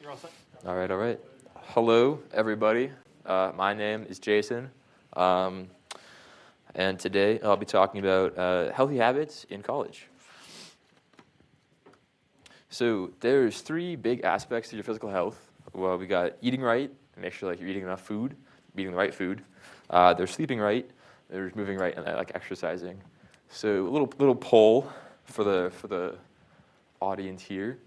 All right, all right. Hello, everybody. My name is Jason, um, and today I'll be talking about healthy habits in college. So there's three big aspects to your physical health. Well, we got eating right, make sure like you're eating enough food, eating the right food. There's sleeping right, there's moving right, and like exercising. So a little poll for the audience here.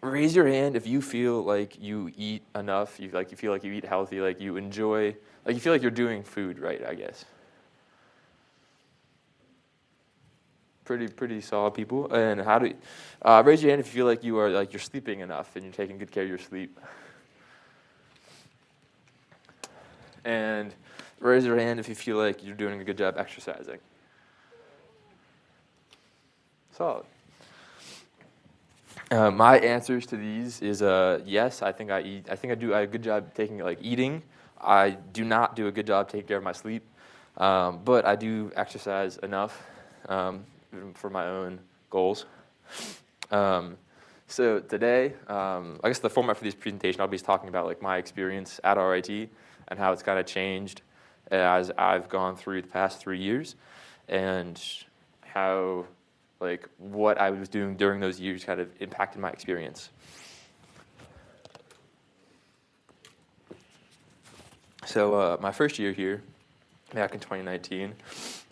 Raise your hand if you feel like you eat enough. You feel like you eat healthy. Like you enjoy. Like you feel like you're doing food right. I guess. Pretty solid people. And how do? Raise your hand if you feel like you're sleeping enough and you're taking good care of your sleep. And raise your hand if you feel like you're doing a good job exercising. Solid. My answers to these is yes. I think I eat. I think I do a good job taking eating. I do not do a good job taking care of my sleep, but I do exercise enough for my own goals. So today, I guess the format for this presentation, I'll be talking about like my experience at RIT and how it's kind of changed as I've gone through the past 3 years, and how like what I was doing during those years kind of impacted my experience. So my first year here, back in 2019,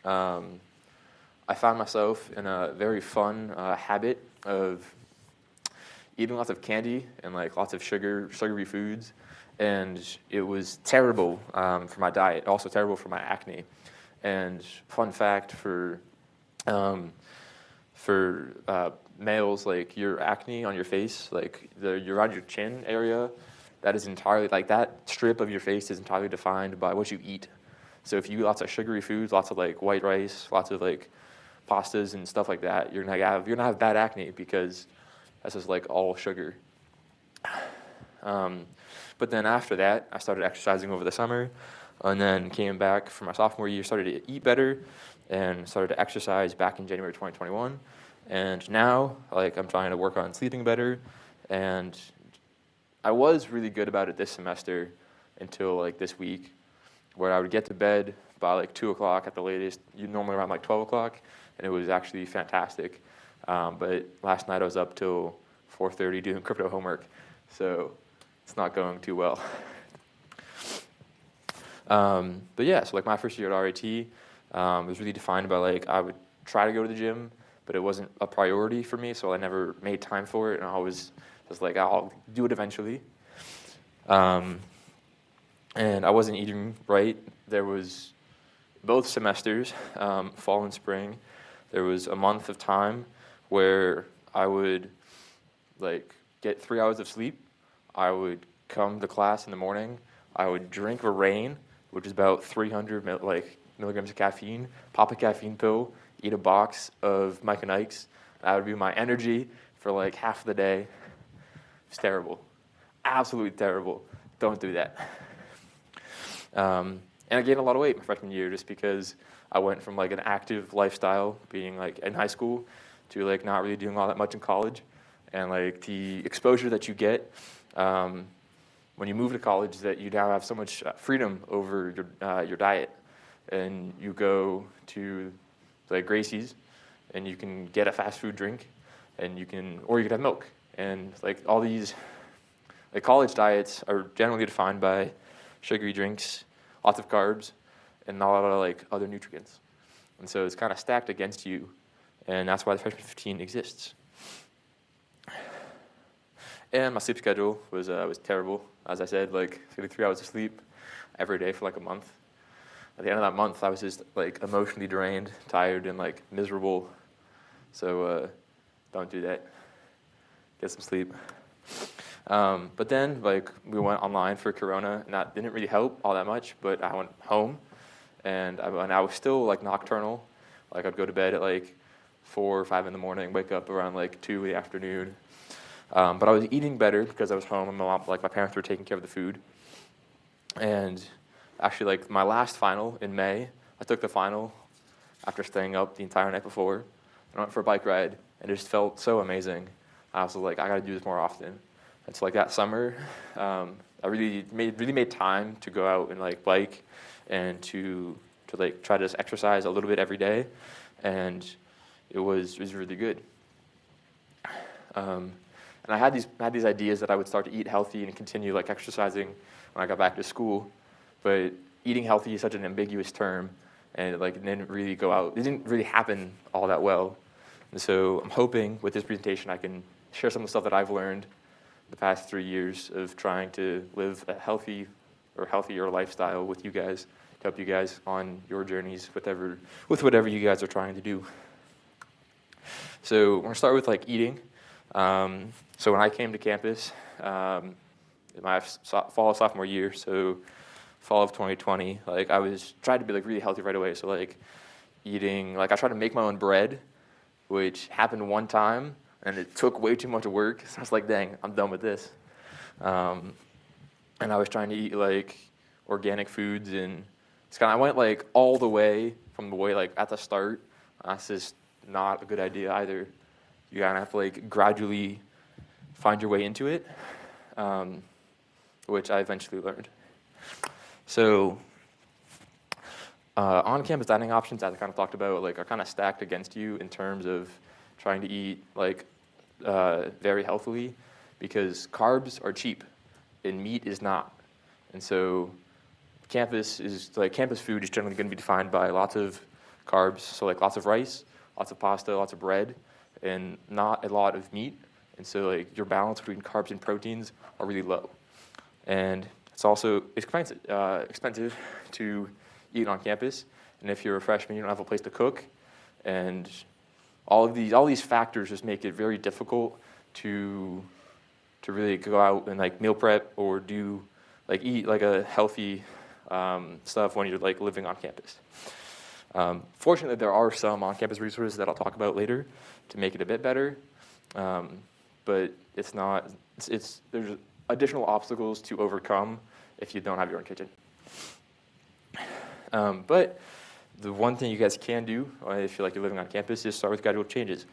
I found myself in a very fun habit of eating lots of candy and like lots of sugary foods, and it was terrible for my diet, also terrible for my acne. And fun fact for males, like your acne on your face, like around your chin area, that is entirely, like that strip of your face is entirely defined by what you eat. So if you eat lots of sugary foods, lots of like white rice, lots of like pastas and stuff like that, you're gonna have bad acne because that's just like all sugar. But then after that, I started exercising over the summer, and then came back for my sophomore year, started to eat better, and started to exercise back in January 2021. And now, like, I'm trying to work on sleeping better, and I was really good about it this semester until like this week, where I would get to bed by like 2 o'clock at the latest, normally around like 12 o'clock, and it was actually fantastic. But last night I was up till 4:30 doing crypto homework, so it's not going too well. But yeah, so like my first year at RIT was really defined by like I would try to go to the gym, but it wasn't a priority for me, so I never made time for it, and I was just like, I'll do it eventually. And I wasn't eating right. There was both semesters, fall and spring, there was a month of time where I would like get 3 hours of sleep. I would come to class in the morning. I would drink a rain, which is about 300 milligrams of caffeine, pop a caffeine pill, eat a box of Mike and Ike's. That would be my energy for like half the day. It's terrible. Absolutely terrible. Don't do that. And I gained a lot of weight my freshman year just because I went from like an active lifestyle, being like in high school, to like not really doing all that much in college. And like the exposure that you get when you move to college is that you now have so much freedom over your diet. And you go to like Gracie's and you can get a fast food drink, and you can have milk. And like all these like college diets are generally defined by sugary drinks, lots of carbs, and not a lot of like other nutrients. And so it's kind of stacked against you, and that's why the freshman 15 exists. And my sleep schedule was terrible. As I said, like getting 3 hours of sleep every day for like a month. At the end of that month, I was just like emotionally drained, tired, and like miserable. So don't do that. Get some sleep. But then like we went online for Corona, and that didn't really help all that much. But I went home, and I was still like nocturnal. Like I'd go to bed at like 4 or 5 in the morning, wake up around like 2 in the afternoon. But I was eating better because I was home, and my parents were taking care of the food. And actually, like my last final in May, I took the final after staying up the entire night before. I went for a bike ride, and it just felt so amazing. I was like, I got to do this more often. It's like that summer, I really made time to go out and like bike and to like try to just exercise a little bit every day, and it was really good. And I had these ideas that I would start to eat healthy and continue like exercising when I got back to school, but eating healthy is such an ambiguous term, and like it didn't really go out. It didn't really happen all that well. And so I'm hoping with this presentation I can share some of the stuff that I've learned the past 3 years of trying to live a healthy or healthier lifestyle with you guys, to help you guys on your journeys with whatever you guys are trying to do. So we're gonna start with like eating. So when I came to campus, in my fall of sophomore year, so fall of 2020, like I was trying to be like really healthy right away. So like eating, like I tried to make my own bread, which happened one time, and it took way too much work. So I was like, dang, I'm done with this. And I was trying to eat like organic foods, and I went like all the way from the way like at the start. That's just not a good idea either. You kind of have to like gradually find your way into it, which I eventually learned. So on-campus dining options, as I kind of talked about, like are kind of stacked against you in terms of trying to eat like very healthily, because carbs are cheap and meat is not. And so campus food is generally going to be defined by lots of carbs, so like lots of rice, lots of pasta, lots of bread, and not a lot of meat. And so like your balance between carbs and proteins are really low. And it's also expensive to eat on campus. And if you're a freshman, you don't have a place to cook. And all these factors just make it very difficult to really go out and like meal prep or eat like a healthy stuff when you're like living on campus. Fortunately, there are some on-campus resources that I'll talk about later to make it a bit better, but there's additional obstacles to overcome if you don't have your own kitchen. But the one thing you guys can do if you're living on campus is start with gradual changes.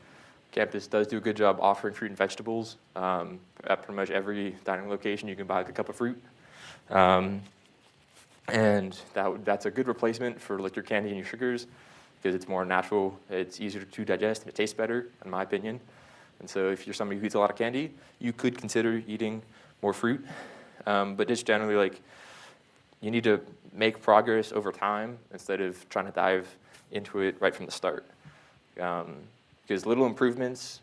Campus does do a good job offering fruit and vegetables. At pretty much every dining location, you can buy like a cup of fruit. And that's a good replacement for like your candy and your sugars, because it's more natural, it's easier to digest, and it tastes better, in my opinion. And so if you're somebody who eats a lot of candy, you could consider eating more fruit. But just generally, like, you need to make progress over time instead of trying to dive into it right from the start. Because little improvements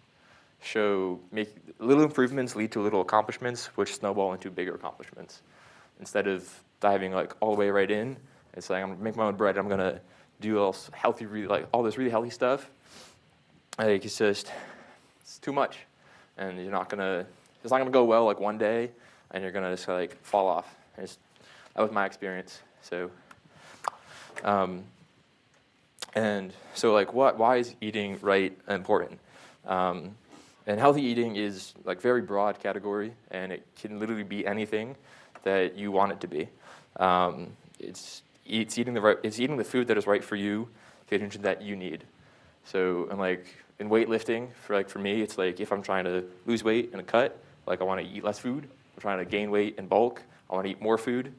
lead to little accomplishments, which snowball into bigger accomplishments. Instead of diving like all the way right in, it's like I'm gonna make my own bread. I'm gonna do all this really healthy stuff. Like it's too much, and it's not gonna go well like one day, and you're gonna just like fall off. That was my experience. So, and so like why is eating right important? And healthy eating is like very broad category, and it can literally be anything that you want it to be. It's eating the food that is right for you, the nutrition that you need. So, and like in weightlifting, for me, it's like if I'm trying to lose weight and cut, like I want to eat less food. I'm trying to gain weight and bulk, I want to eat more food.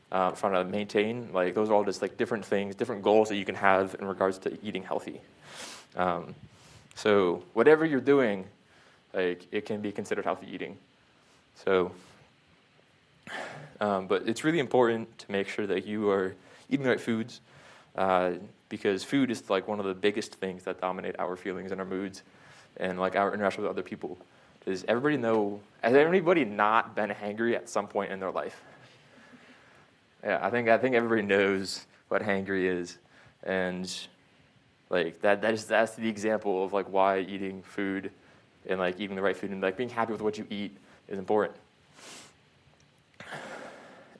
I'm trying to maintain, like those are all just like different things, different goals that you can have in regards to eating healthy. So whatever you're doing, like it can be considered healthy eating. So. But it's really important to make sure that you are eating the right foods, because food is like one of the biggest things that dominate our feelings and our moods, and like our interaction with other people. Has everybody not been hangry at some point in their life? Yeah, I think everybody knows what hangry is, and like that's the example of like why eating food and like eating the right food and like being happy with what you eat is important.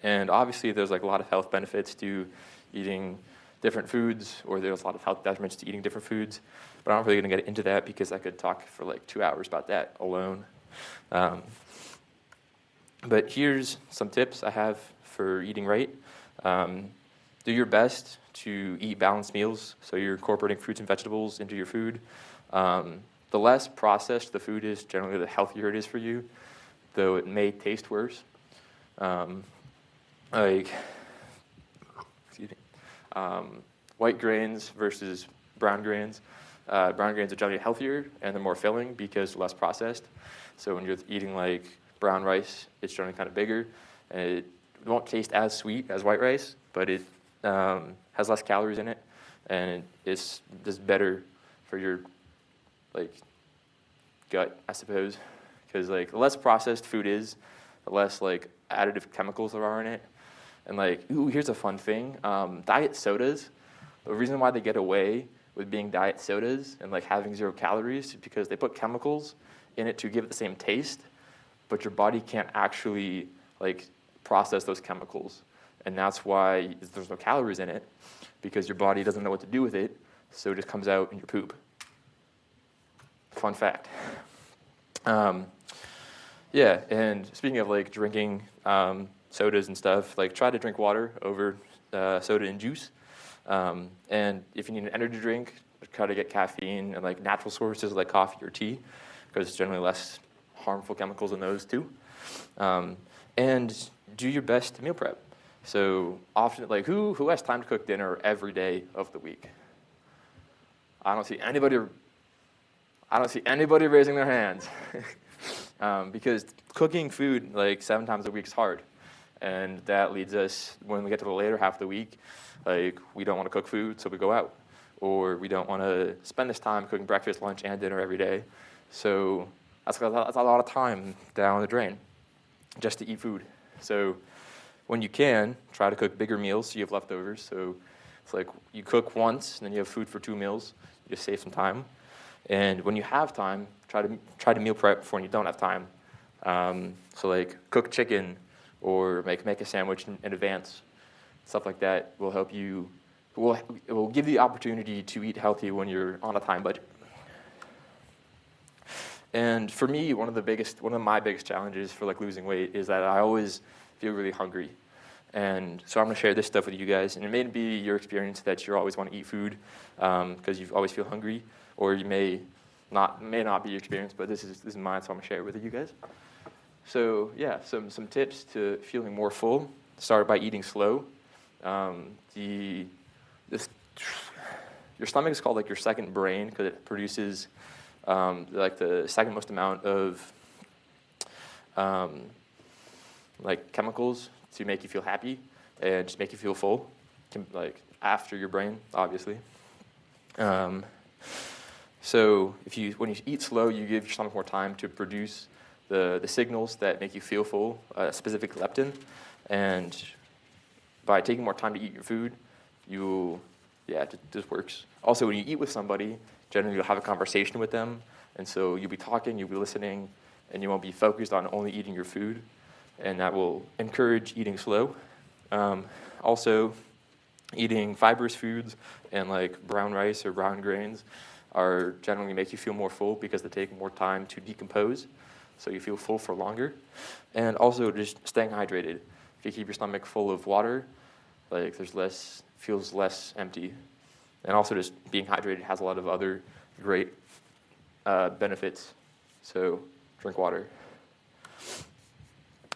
And obviously, there's like a lot of health benefits to eating different foods, or there's a lot of health detriments to eating different foods. But I'm not really going to get into that because I could talk for like 2 hours about that alone. But here's some tips I have for eating right. Do your best to eat balanced meals, so you're incorporating fruits and vegetables into your food. The less processed the food is, generally the healthier it is for you. though it may taste worse. Like, excuse me, white grains versus brown grains. Brown grains are generally healthier and they're more filling because they're less processed. So when you're eating like brown rice, it's generally kind of bigger, and it won't taste as sweet as white rice, but it has less calories in it, and it's just better for your like gut, I suppose, because like the less processed food is, the less like additive chemicals there are in it. And like, ooh, here's a fun thing: diet sodas. The reason why they get away with being diet sodas and like having 0 calories is because they put chemicals in it to give it the same taste, but your body can't actually like process those chemicals, and that's why there's no calories in it, because your body doesn't know what to do with it, so it just comes out in your poop. Fun fact. Yeah, and speaking of like drinking sodas and stuff, like try to drink water over soda and juice. And if you need an energy drink, try to get caffeine and like natural sources like coffee or tea, because it's generally less harmful chemicals in those too. And do your best to meal prep. So often, like who has time to cook dinner every day of the week? I don't see anybody raising their hands. Because cooking food like 7 times a week is hard. And that leads us, when we get to the later half of the week, like we don't want to cook food, so we go out. Or we don't want to spend this time cooking breakfast, lunch, and dinner every day. So that's a lot of time down the drain just to eat food. So when you can, try to cook bigger meals so you have leftovers. So it's like you cook once, and then you have food for 2 meals. You just save some time. And when you have time, try to meal prep before you don't have time. So like cook chicken, or make a sandwich in advance. Stuff like that will help you. It will give you the opportunity to eat healthy when you're on a time budget. And for me, one of my biggest challenges for like losing weight is that I always feel really hungry. And so I'm going to share this stuff with you guys. And it may be your experience that you always want to eat food because you always feel hungry, or you may not be your experience, but this is mine, so I'm going to share it with you guys. So yeah, some tips to feeling more full. Start by eating slow. Your stomach is called like your second brain because it produces like the second most amount of like chemicals to make you feel happy and just make you feel full, like after your brain, obviously. So when you eat slow, you give your stomach more time to produce the signals that make you feel full, specifically leptin, and by taking more time to eat your food, it just works. Also, when you eat with somebody, generally you'll have a conversation with them, and so you'll be talking, you'll be listening, and you won't be focused on only eating your food, and that will encourage eating slow. Also, eating fibrous foods and like brown rice or brown grains are generally make you feel more full because they take more time to decompose, so you feel full for longer. And also just staying hydrated. If you keep your stomach full of water, like feels less empty. And also just being hydrated has a lot of other great benefits. So drink water.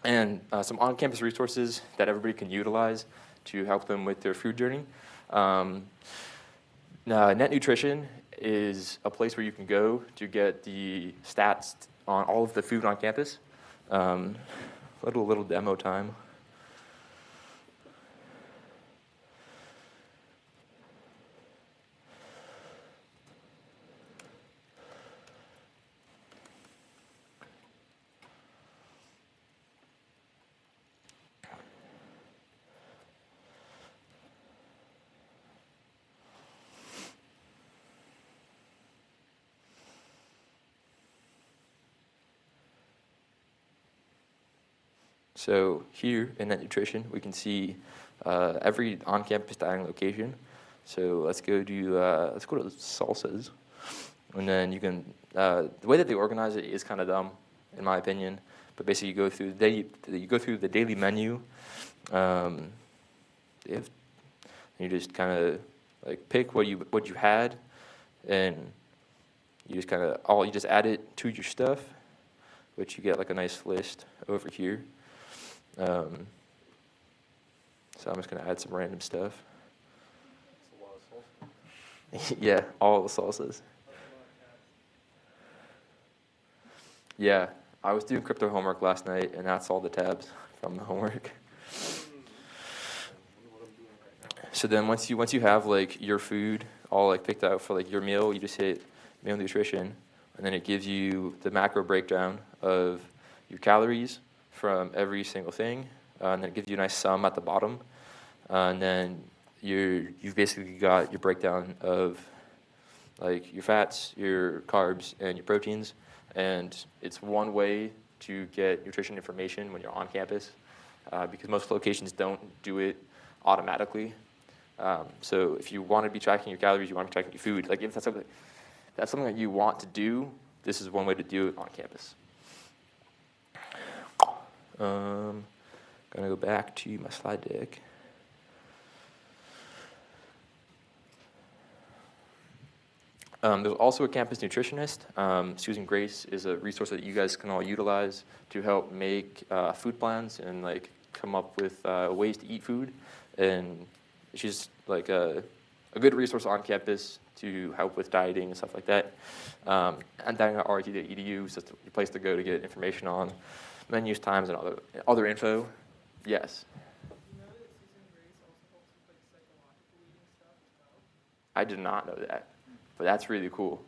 And some on-campus resources that everybody can utilize to help them with their food journey. Net Nutrition is a place where you can go to get the stats on all of the food on campus. Little demo time. So here in Net Nutrition, we can see every on-campus dining location. So let's go to salsas, and then you can. The way that they organize it is kind of dumb, in my opinion. But basically, you go through the daily menu. You just kind of like pick what you had, and you just add it to your stuff. which you get like a nice list over here. So I'm just gonna add some random stuff. That's a lot of salsa. Yeah, all the salsas. Yeah, I was doing crypto homework last night, and that's all the tabs from the homework. I wonder what I'm doing right now. So then once you have like your food all like picked out for like your meal, you just hit meal nutrition, and then it gives you the macro breakdown of your calories from every single thing, and then it gives you a nice sum at the bottom, and then you've basically got your breakdown of like your fats, your carbs, and your proteins, and it's one way to get nutrition information when you're on campus, because most locations don't do it automatically. So if you want to be tracking your calories, you want to be tracking your food, like if that's something that you want to do, this is one way to do it on campus. Gonna go back to my slide deck. There's also a campus nutritionist. Susan Grace is a resource that you guys can all utilize to help make food plans and like come up with ways to eat food. And she's like a good resource on campus to help with dieting and stuff like that. And dieting.rt.edu is just a place to go to get information on menus, times, and other info. Yes. You know that Susan Grace also helps with like psychological eating stuff as well? I did not know that, but that's really cool.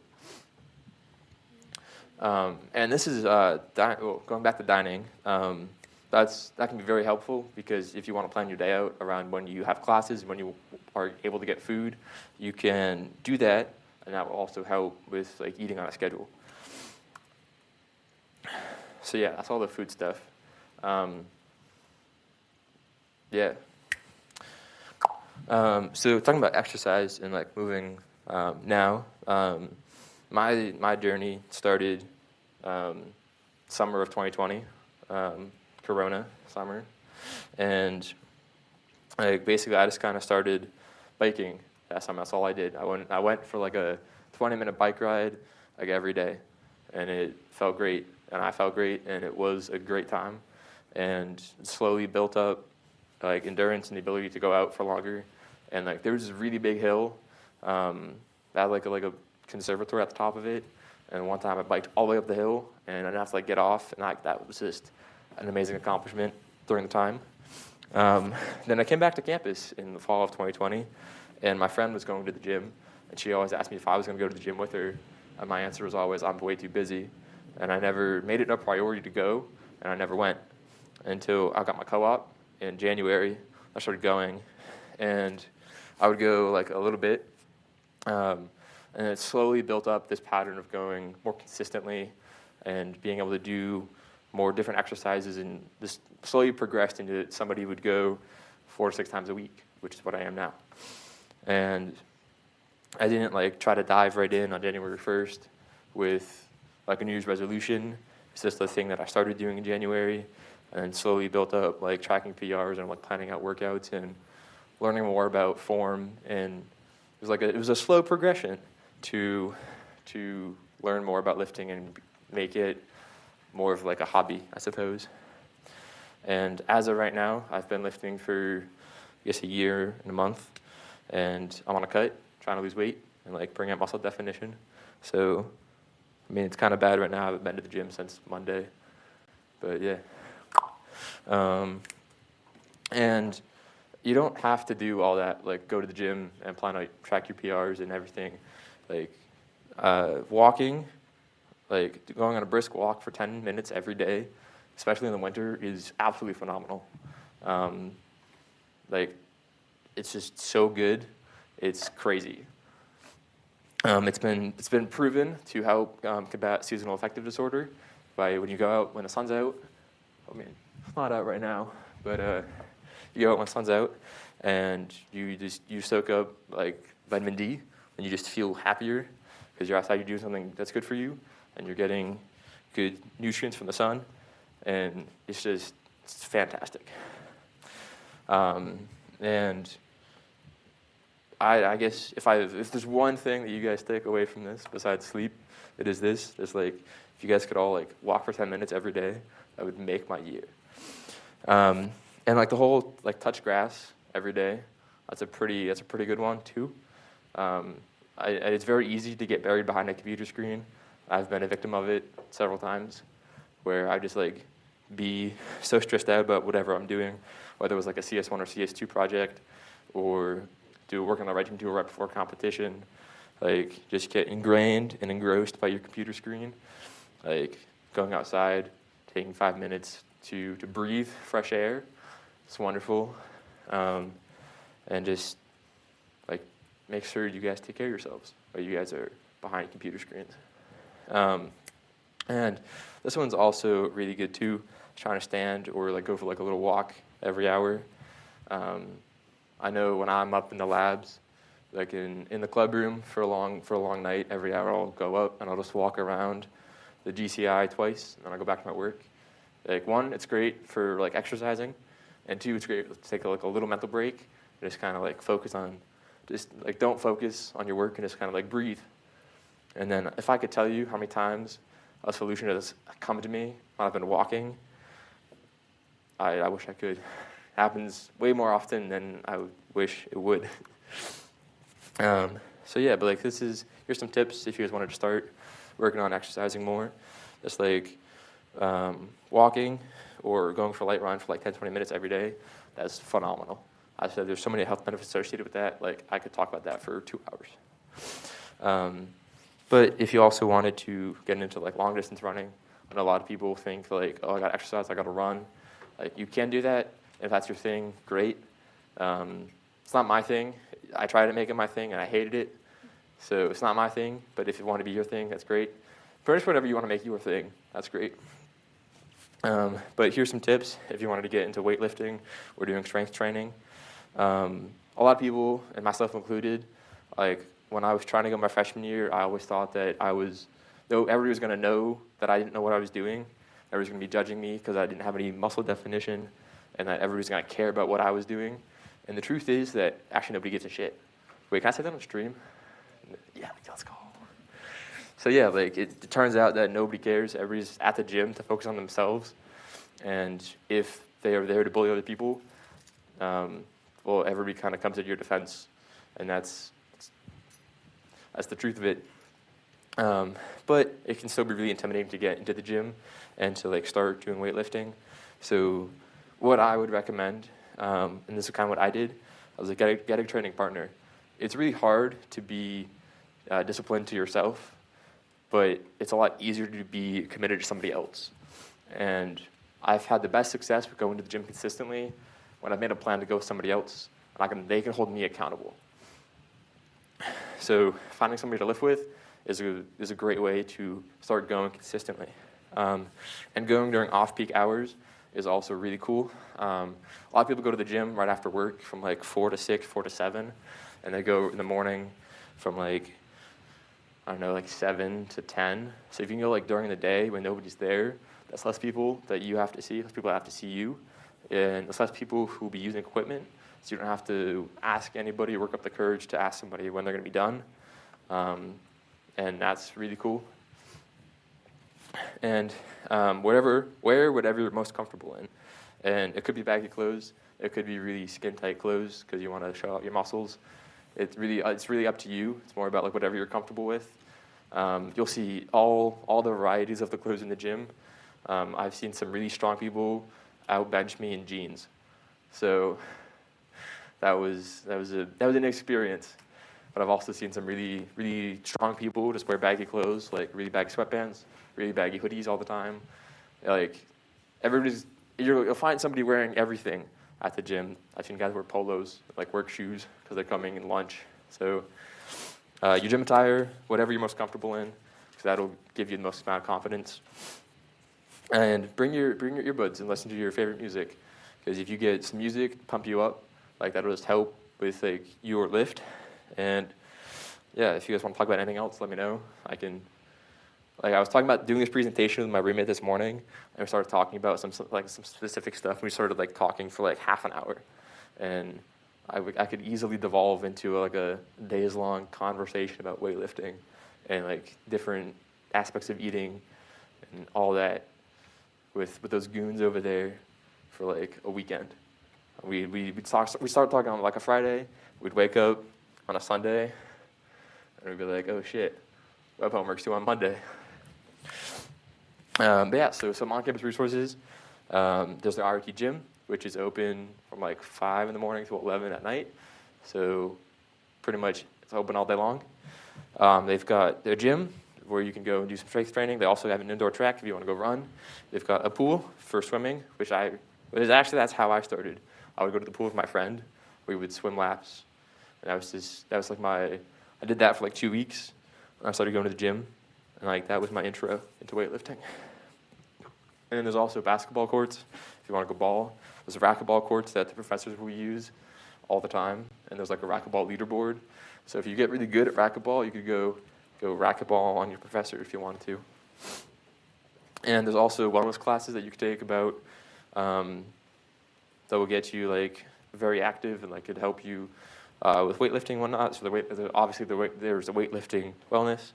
And this is going back to dining. That can be very helpful because if you want to plan your day out around when you have classes, when you are able to get food, you can do that, and that will also help with like eating on a schedule. So yeah, that's all the food stuff. Yeah. So talking about exercise and like moving now, my journey started summer of 2020, Corona summer, and like basically I just kind of started biking that summer. That's all I did. I went for like a 20-minute bike ride like every day, and it felt great, and I felt great, and it was a great time, and slowly built up like endurance and the ability to go out for longer. And like there was this really big hill that had like a conservatory at the top of it, and one time I biked all the way up the hill, and I didn't have to like get off, and that was just an amazing accomplishment during the time. Then I came back to campus in the fall of 2020, and my friend was going to the gym, and she always asked me if I was going to go to the gym with her, and my answer was always, I'm way too busy, and I never made it a priority to go, and I never went until I got my co-op in January. I started going, and I would go like a little bit, and it slowly built up this pattern of going more consistently and being able to do more different exercises, and this slowly progressed into somebody who would go 4 to 6 times a week, which is what I am now. And I didn't like try to dive right in on January 1st with like a New Year's resolution. It's just a thing that I started doing in January, and slowly built up like tracking PRs and like planning out workouts and learning more about form. And it was a slow progression to learn more about lifting and make it more of like a hobby, I suppose. And as of right now, I've been lifting for, I guess, a year and a month, and I'm on a cut, trying to lose weight and like bring out muscle definition. So, I mean, it's kind of bad right now. I haven't been to the gym since Monday, but yeah. And you don't have to do all that, like go to the gym and plan to track your PRs and everything. Like walking, like going on a brisk walk for 10 minutes every day, especially in the winter, is absolutely phenomenal. Like it's just so good, it's crazy. It's been proven to help combat seasonal affective disorder by when you go out when the sun's out. I mean, it's not out right now, but you go out when the sun's out, and you soak up like vitamin D, and you just feel happier because you're outside, you're doing something that's good for you, and you're getting good nutrients from the sun, and it's fantastic. And I guess if there's one thing that you guys take away from this besides sleep, it is this. It's like if you guys could all like walk for 10 minutes every day, that would make my year. And like the whole like touch grass every day, that's a pretty good one too. It's very easy to get buried behind a computer screen. I've been a victim of it several times, where I just like be so stressed out about whatever I'm doing, whether it was like a CS1 or CS2 project, or work on the writing tool right before competition. Like just get ingrained and engrossed by your computer screen. Like going outside, taking 5 minutes to breathe fresh air. It's wonderful. And just like make sure you guys take care of yourselves while you guys are behind computer screens. And this one's also really good too. Trying to stand or like go for like a little walk every hour. I know when I'm up in the labs, like in the club room for a long night, every hour I'll go up and I'll just walk around the GCI twice, and then I'll go back to my work. Like one, it's great for like exercising, and two, it's great to take like a little mental break and just kind of like focus on, just like don't focus on your work and just kind of like breathe. And then if I could tell you how many times a solution has come to me when I've been walking, I wish I could. Happens way more often than I would wish it would. So yeah, but like here's some tips if you guys wanted to start working on exercising more. Just like walking or going for a light run for like 10, 20 minutes every day. That's phenomenal. I said there's so many health benefits associated with that. Like I could talk about that for 2 hours. But if you also wanted to get into like long distance running, I know a lot of people think like, oh, I got to exercise, I got to run. Like you can do that. If that's your thing, great. It's not my thing. I tried to make it my thing and I hated it. So it's not my thing, but if it want to be your thing, that's great. Pretty much whatever you want to make your thing, that's great. But here's some tips if you wanted to get into weightlifting or doing strength training. A lot of people, and myself included, like when I was trying to go my freshman year, I always thought that though everybody was going to know that I didn't know what I was doing, everybody's going to be judging me because I didn't have any muscle definition, and that everybody's going to care about what I was doing. And the truth is that actually nobody gives a shit. Wait, can I say that on stream? Yeah, let's go. So yeah, like it turns out that nobody cares. Everybody's at the gym to focus on themselves. And if they are there to bully other people, well, everybody kind of comes at your defense. And that's the truth of it. But it can still be really intimidating to get into the gym and to like start doing weightlifting. So what I would recommend, and this is kind of what I did, I was like, get a training partner. It's really hard to be disciplined to yourself, but it's a lot easier to be committed to somebody else. And I've had the best success with going to the gym consistently when I've made a plan to go with somebody else, and they can hold me accountable. So finding somebody to lift with is a great way to start going consistently. And going during off-peak hours is also really cool. A lot of people go to the gym right after work from like 4 to 6, 4 to 7, and they go in the morning from like, I don't know, like 7 to 10. So if you can go like during the day when nobody's there, that's less people that you have to see, less people that have to see you, and it's less people who will be using equipment, so you don't have to ask anybody, work up the courage to ask somebody when they're going to be done. And that's really cool. And wear whatever you're most comfortable in. And it could be baggy clothes. It could be really skin-tight clothes because you want to show out your muscles. It's really up to you. It's more about like whatever you're comfortable with. You'll see all the varieties of the clothes in the gym. I've seen some really strong people outbench me in jeans. So that was an experience. But I've also seen some really, really strong people just wear baggy clothes, like really baggy sweatpants, really baggy hoodies all the time. Like you'll find somebody wearing everything at the gym. I've seen guys wear polos, like work shoes, because they're coming in lunch. So your gym attire, whatever you're most comfortable in, because that'll give you the most amount of confidence. And bring your earbuds and listen to your favorite music, because if you get some music to pump you up, like that'll just help with like your lift. And yeah, if you guys want to talk about anything else, let me know. I was talking about doing this presentation with my roommate this morning, and we started talking about some specific stuff. And we started like talking for like half an hour, and I could easily devolve into like a days-long conversation about weightlifting and like different aspects of eating and all that with those goons over there for like a weekend. We'd start talking on like a Friday. We'd wake up on a Sunday, and we'd be like, oh shit, web homework's due on Monday. But yeah, so some on-campus resources. There's the RIT gym, which is open from like 5 in the morning to 11 at night. So pretty much it's open all day long. They've got their gym where you can go and do some strength training. They also have an indoor track if you want to go run. They've got a pool for swimming, that's how I started. I would go to the pool with my friend. We would swim laps. And I did that for like 2 weeks. And I started going to the gym. And like that was my intro into weightlifting. And then there's also basketball courts if you want to go ball. There's racquetball courts that the professors will use all the time. And there's like a racquetball leaderboard. So if you get really good at racquetball, you could go racquetball on your professor if you wanted to. And there's also wellness classes that you could take that will get you like very active and like could help you with weightlifting and whatnot. So there's a weightlifting wellness.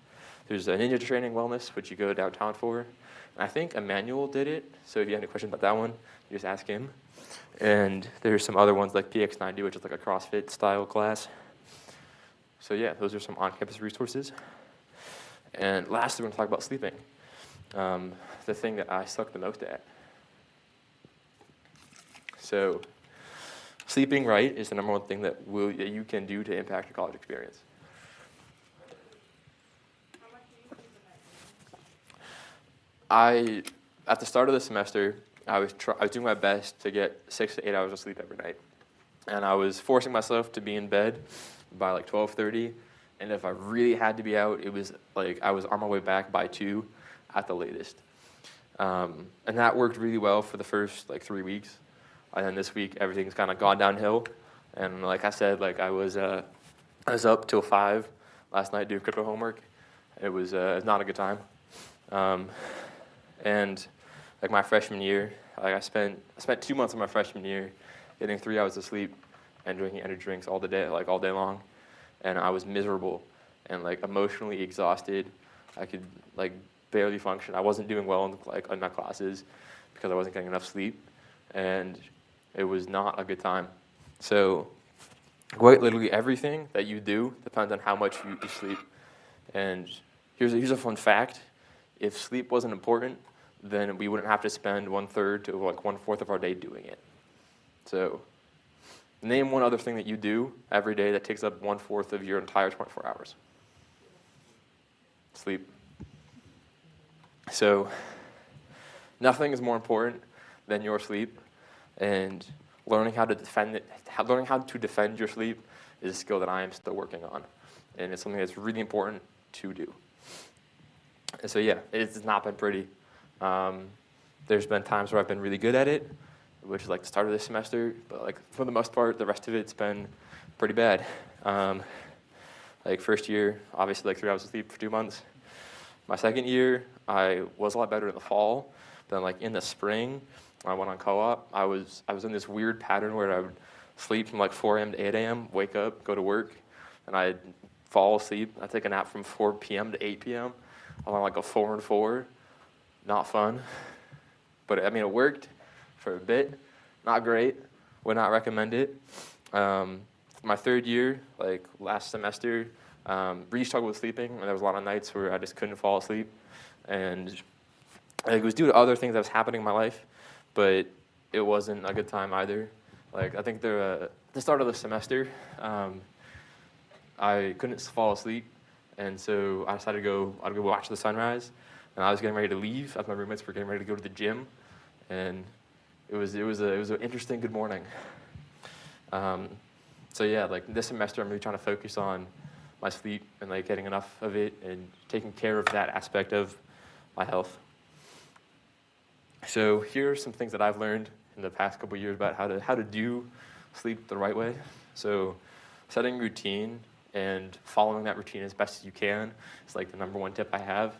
There's a ninja training wellness, which you go downtown for. And I think Emmanuel did it. So if you have any questions about that one, you just ask him. And there's some other ones like PX90, which is like a CrossFit style class. So yeah, those are some on-campus resources. And lastly, we're going to talk about sleeping, the thing that I suck the most at. So sleeping right is the number one thing that you can do to impact your college experience. How much do you sleep a night? At the start of the semester, I was doing my best to get 6 to 8 hours of sleep every night. And I was forcing myself to be in bed by like 12:30. And if I really had to be out, it was like I was on my way back by 2 at the latest. And that worked really well for the first like 3 weeks. And then this week, everything's kind of gone downhill. And like I said, like I was up till 5 last night doing crypto homework. It was not a good time. And like my freshman year, like I spent 2 months of my freshman year getting 3 hours of sleep and drinking energy drinks all day long. And I was miserable and like emotionally exhausted. I could like barely function. I wasn't doing well in my classes because I wasn't getting enough sleep, and it was not a good time. So quite literally everything that you do depends on how much you sleep. And here's a fun fact. If sleep wasn't important, then we wouldn't have to spend 1/3 to like 1/4 of our day doing it. So name one other thing that you do every day that takes up 1/4 of your entire 24 hours. Sleep. So nothing is more important than your sleep, and learning how to defend your sleep is a skill that I am still working on, and it's something that's really important to do. And so yeah, it's not been pretty. There's been times where I've been really good at it, which is like the start of this semester, but like for the most part, the rest of it's been pretty bad. Like first year, obviously like 3 hours of sleep for 2 months. My second year, I was a lot better in the fall, but then like in the spring, when I went on co-op, I was in this weird pattern where I would sleep from like 4 a.m. to 8 a.m., wake up, go to work, and I'd fall asleep. I'd take a nap from 4 p.m. to 8 p.m. I'm on like a 4 and 4. Not fun. But I mean, it worked for a bit. Not great. Would not recommend it. My third year, like last semester, really struggled with sleeping, and there was a lot of nights where I just couldn't fall asleep. And like, it was due to other things that was happening in my life, but it wasn't a good time either. Like I think at the start of the semester, I couldn't fall asleep, and so I decided I'd go watch the sunrise. And I was getting ready to leave as my roommates were getting ready to go to the gym, and it was an interesting good morning. So yeah, like this semester I'm really trying to focus on my sleep and like getting enough of it and taking care of that aspect of my health. So here are some things that I've learned in the past couple of years about how to do sleep the right way. So setting routine and following that routine as best as you can is like the number one tip I have.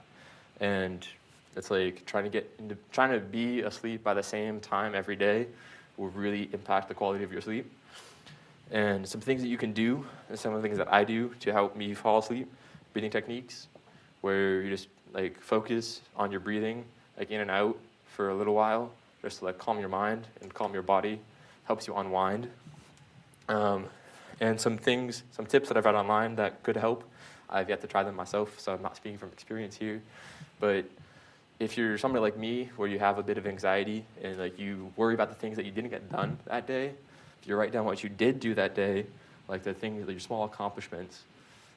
And it's like trying to be asleep by the same time every day will really impact the quality of your sleep. And some things that you can do, and some of the things that I do to help me fall asleep, breathing techniques, where you just like focus on your breathing, like in and out for a little while, just to like calm your mind and calm your body, helps you unwind. And some tips that I've read online that could help. I've yet to try them myself, so I'm not speaking from experience here. But if you're somebody like me, where you have a bit of anxiety and like you worry about the things that you didn't get done that day, if you write down what you did do that day, like the things, your small accomplishments,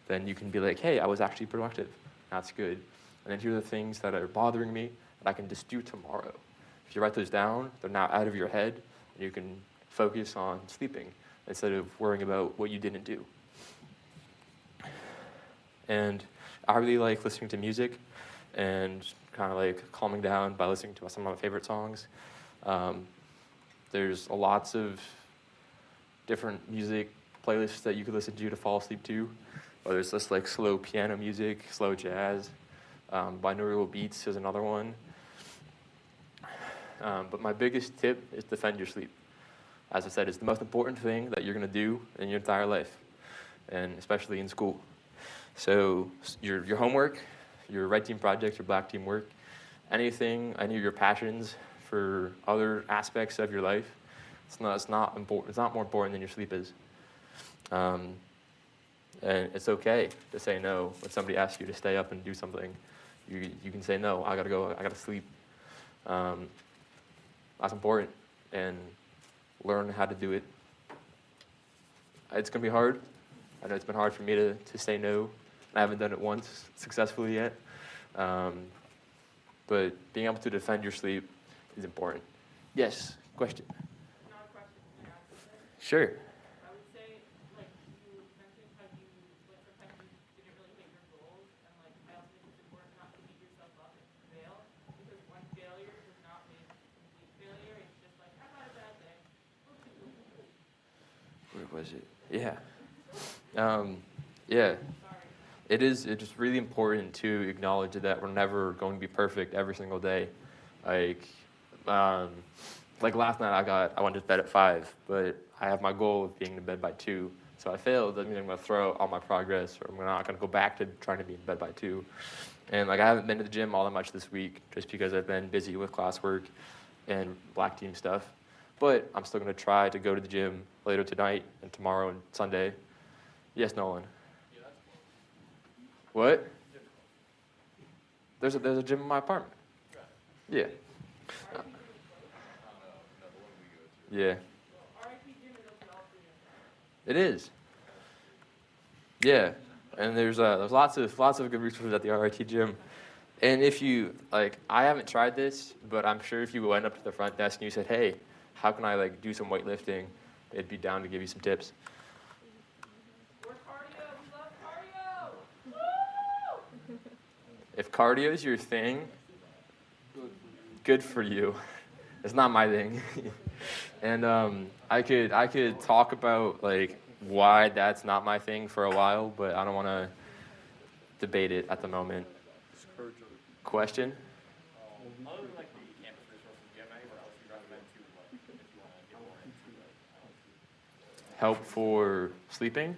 then you can be like, hey, I was actually productive. That's good. And then here are the things that are bothering me that I can just do tomorrow. If you write those down, they're now out of your head, and you can focus on sleeping instead of worrying about what you didn't do. And I really like listening to music and kind of like calming down by listening to some of my favorite songs. There's lots of different music playlists that you could listen to fall asleep to, whether it's just like slow piano music, slow jazz, binaural beats is another one. But my biggest tip is defend your sleep. As I said, it's the most important thing that you're going to do in your entire life, and especially in school. So your homework, your red team projects, your black team work, any of your passions for other aspects of your life, it's not important. It's not more important than your sleep is. And it's okay to say no when somebody asks you to stay up and do something. You can say no. I gotta go. I gotta sleep. That's important, and learn how to do it. It's gonna be hard. I know it's been hard for me to say no. I haven't done it once successfully yet. But being able to defend your sleep is important. Yes, question. Not a question, can I answer that? Sure. I would say, like, you mentioned how you, like, sometimes you didn't really hit your goals, and, like, I also think it's important not to beat yourself up if you fail, because one failure does not mean complete failure. It's just like, I had a bad day. Where was it? Yeah. Yeah. It's really important to acknowledge that we're never going to be perfect every single day. Like last night I went to bed at 5, but I have my goal of being in bed by 2. So I failed. Doesn't mean I'm going to throw all my progress, or I'm not going to go back to trying to be in bed by 2. And like I haven't been to the gym all that much this week, just because I've been busy with classwork and black team stuff. But I'm still going to try to go to the gym later tonight and tomorrow and Sunday. Yes, Nolan. What? There's a gym in my apartment. Yeah. Yeah. It is. Yeah, and there's lots of good resources at the RIT gym. And if you like, I haven't tried this, but I'm sure if you went up to the front desk and you said, "Hey, how can I like do some weightlifting?" They'd be down to give you some tips. If cardio is your thing, good for you. It's not my thing. And I could talk about like why that's not my thing for a while, but I don't want to debate it at the moment. Question? Other than like the campus resources, do you have anywhere else you recommend to, like, if you want to get more into Help for sleeping?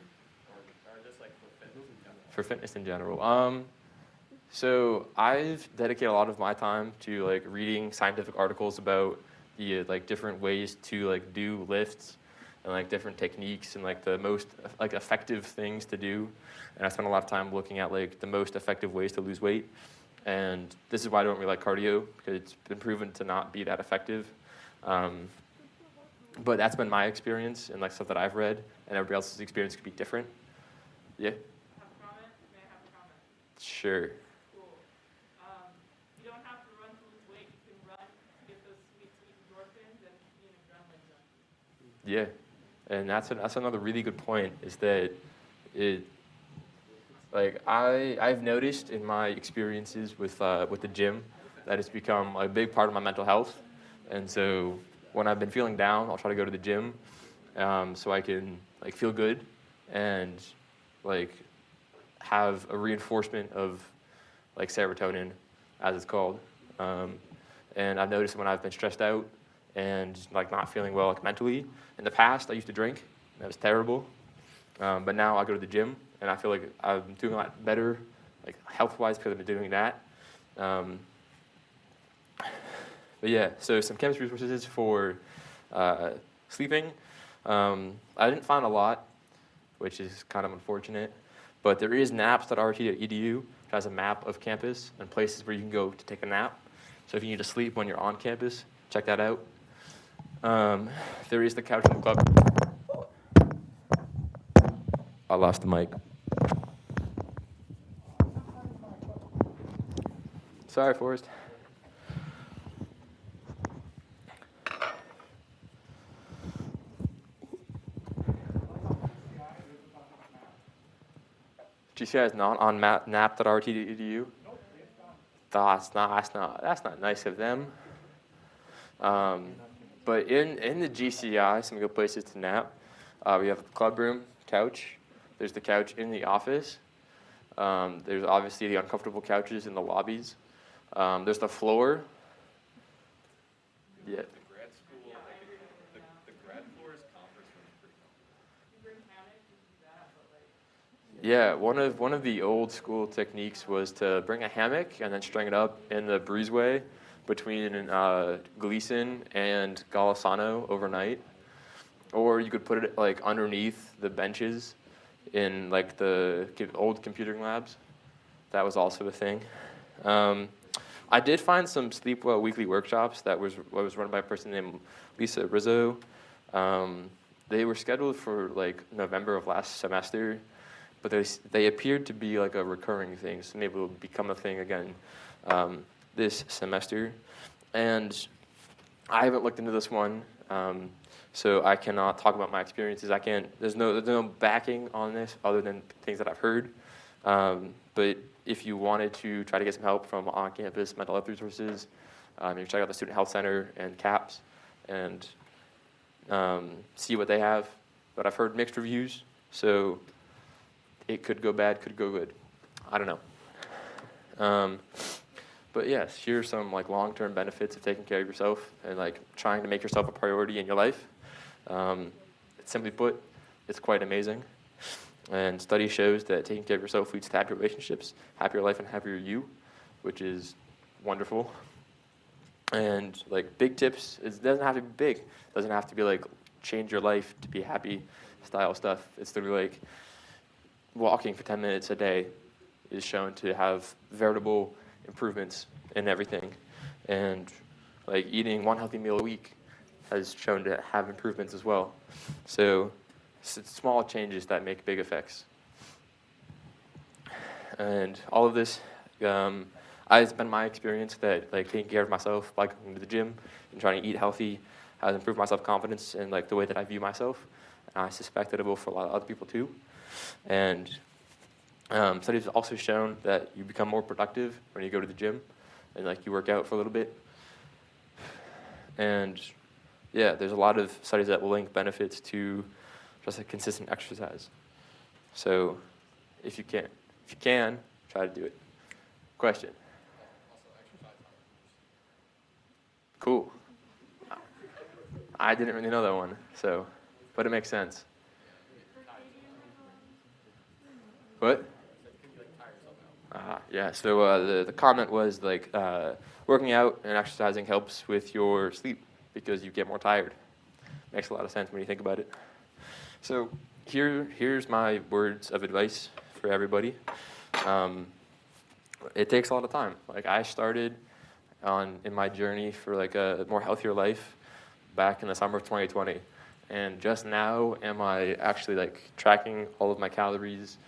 or just like for fitness in general? For fitness in general. So I've dedicated a lot of my time to like reading scientific articles about the like different ways to like do lifts and like different techniques and like the most like effective things to do. And I spent a lot of time looking at like the most effective ways to lose weight. And this is why I don't really like cardio, because it's been proven to not be that effective. But that's been my experience and like stuff that I've read, and everybody else's experience could be different. Yeah? Have a comment? May I have a comment? Sure. Cool. You don't have to run to lose weight. You can run to get those sweet, sweet endorphins and be an adrenaline junkie. Yeah, and that's another really good point, is that I've noticed in my experiences with the gym that it's become a big part of my mental health, and so when I've been feeling down, I'll try to go to the gym, so I can like feel good and like have a reinforcement of like serotonin, as it's called. And I've noticed when I've been stressed out and like not feeling well like mentally, in the past I used to drink. That was terrible. But now I go to the gym and I feel like I'm doing a lot better, like health-wise, because I've been doing that. Um, but yeah, so some campus resources for sleeping. I didn't find a lot, which is kind of unfortunate. But there is naps.rt.edu, which has a map of campus and places where you can go to take a nap. So if you need to sleep when you're on campus, check that out. There is the couch in the club. I lost the mic. Sorry, Forrest. GCI is not on nap.rt.edu. That's not nice of them. But in the GCI, some good places to nap. We have the club room couch. There's the couch in the office. There's obviously the uncomfortable couches in the lobbies. There's the floor. Yeah. The grad school, like, the grad floor's conference room is pretty comfortable. You bring hammocks, you can do that, but like. Yeah, one of the old school techniques was to bring a hammock and then string it up in the breezeway between Gleason and Golisano overnight. Or you could put it like underneath the benches in like the old computing labs. That was also a thing. I did find some Sleep Well weekly workshops that was run by a person named Lisa Rizzo. They were scheduled for like November of last semester, but they appeared to be like a recurring thing, so maybe it'll become a thing again this semester. And I haven't looked into this one, so I cannot talk about my experiences. There's no backing on this other than things that I've heard. But if you wanted to try to get some help from on-campus mental health resources, you can check out the Student Health Center and CAPS and see what they have. But I've heard mixed reviews, so it could go bad, could go good. I don't know. But yes, here's some like long-term benefits of taking care of yourself and like trying to make yourself a priority in your life. Simply put, it's quite amazing. And study shows that taking care of yourself leads to happier relationships, happier life, and happier you, which is wonderful. And like big tips, it doesn't have to be big. It doesn't have to be like change your life to be happy style stuff. It's literally like walking for 10 minutes a day is shown to have veritable improvements in everything. And like eating one healthy meal a week has shown to have improvements as well. So it's small changes that make big effects. And all of this, it's been my experience that like taking care of myself by going to the gym and trying to eat healthy has improved my self-confidence and like the way that I view myself. And I suspect that it will for a lot of other people too. And studies have also shown that you become more productive when you go to the gym and like you work out for a little bit. And yeah, there's a lot of studies that will link benefits to just a consistent exercise. So if you can, try to do it. Question? Also, exercise Cool. I didn't really know that one, so, but it makes sense. What? Yeah, so the comment was like working out and exercising helps with your sleep because you get more tired. Makes a lot of sense when you think about it. So here's my words of advice for everybody. It takes a lot of time. Like I started in my journey for like a more healthier life back in the summer of 2020. And just now am I actually like tracking all of my calories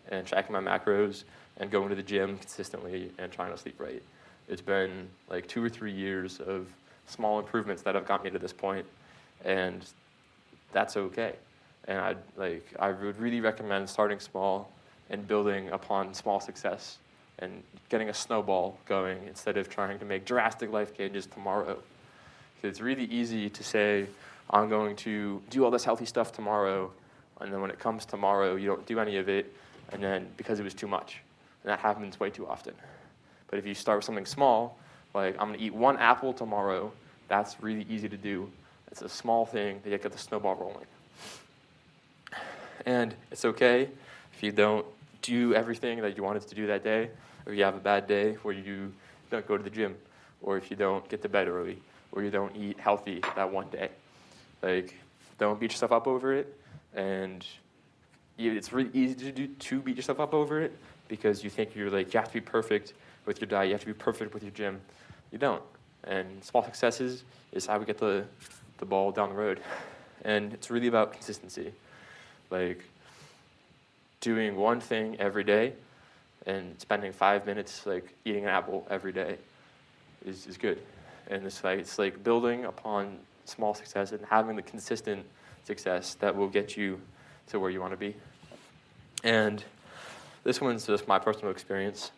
and tracking my macros and going to the gym consistently and trying to sleep right. It's been like 2 or 3 years of small improvements that have got me to this point, and that's okay. And I would really recommend starting small and building upon small success and getting a snowball going instead of trying to make drastic life changes tomorrow. So it's really easy to say, I'm going to do all this healthy stuff tomorrow, and then when it comes tomorrow, you don't do any of it, and then because it was too much. And that happens way too often. But if you start with something small, like I'm going to eat 1 apple tomorrow, that's really easy to do. It's a small thing to get the snowball rolling. And it's okay if you don't do everything that you wanted to do that day, or you have a bad day where you don't go to the gym, or if you don't get to bed early, or you don't eat healthy that one day. Like, don't beat yourself up over it. And it's really easy to beat yourself up over it because you think you have to be perfect with your diet, you have to be perfect with your gym. You don't. And small successes is how we get the ball down the road. And it's really about consistency. Like, doing one thing every day and spending 5 minutes eating an apple every day is good. And it's like building upon small success and having the consistent success that will get you to where you want to be. And this one's just my personal experience.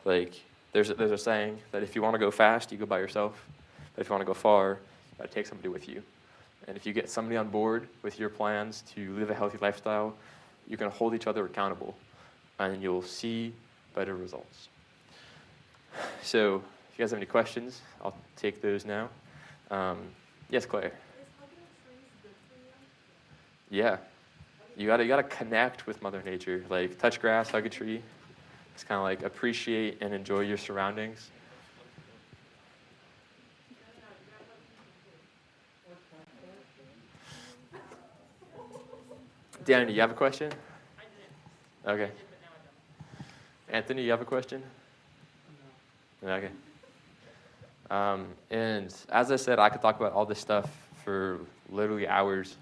There's a saying that if you want to go fast, you go by yourself. But if you want to go far, you got to take somebody with you. And if you get somebody on board with your plans to live a healthy lifestyle, you can hold each other accountable, and you'll see better results. So, if you guys have any questions, I'll take those now. Yes, Claire. Is hugging trees good for you? Yeah, you gotta connect with Mother Nature. Like, touch grass, hug a tree. It's kind of like appreciate and enjoy your surroundings. Danny, you have a question? I didn't. Okay. But now I don't. Anthony, you have a question? No. Okay. And as I said, I could talk about all this stuff for literally hours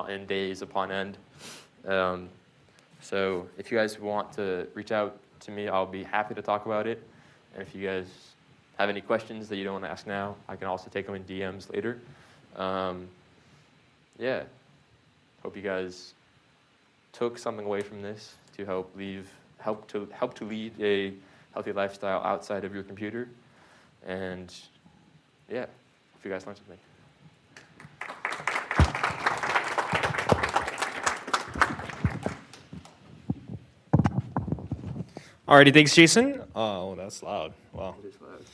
and days upon end. So if you guys want to reach out to me, I'll be happy to talk about it. And if you guys have any questions that you don't want to ask now, I can also take them in DMs later. Yeah. Hope you guys took something away from this to help to lead a healthy lifestyle outside of your computer. And yeah, hope you guys learned something. Alrighty, thanks, Jason. Oh, that's loud. Wow. It is loud.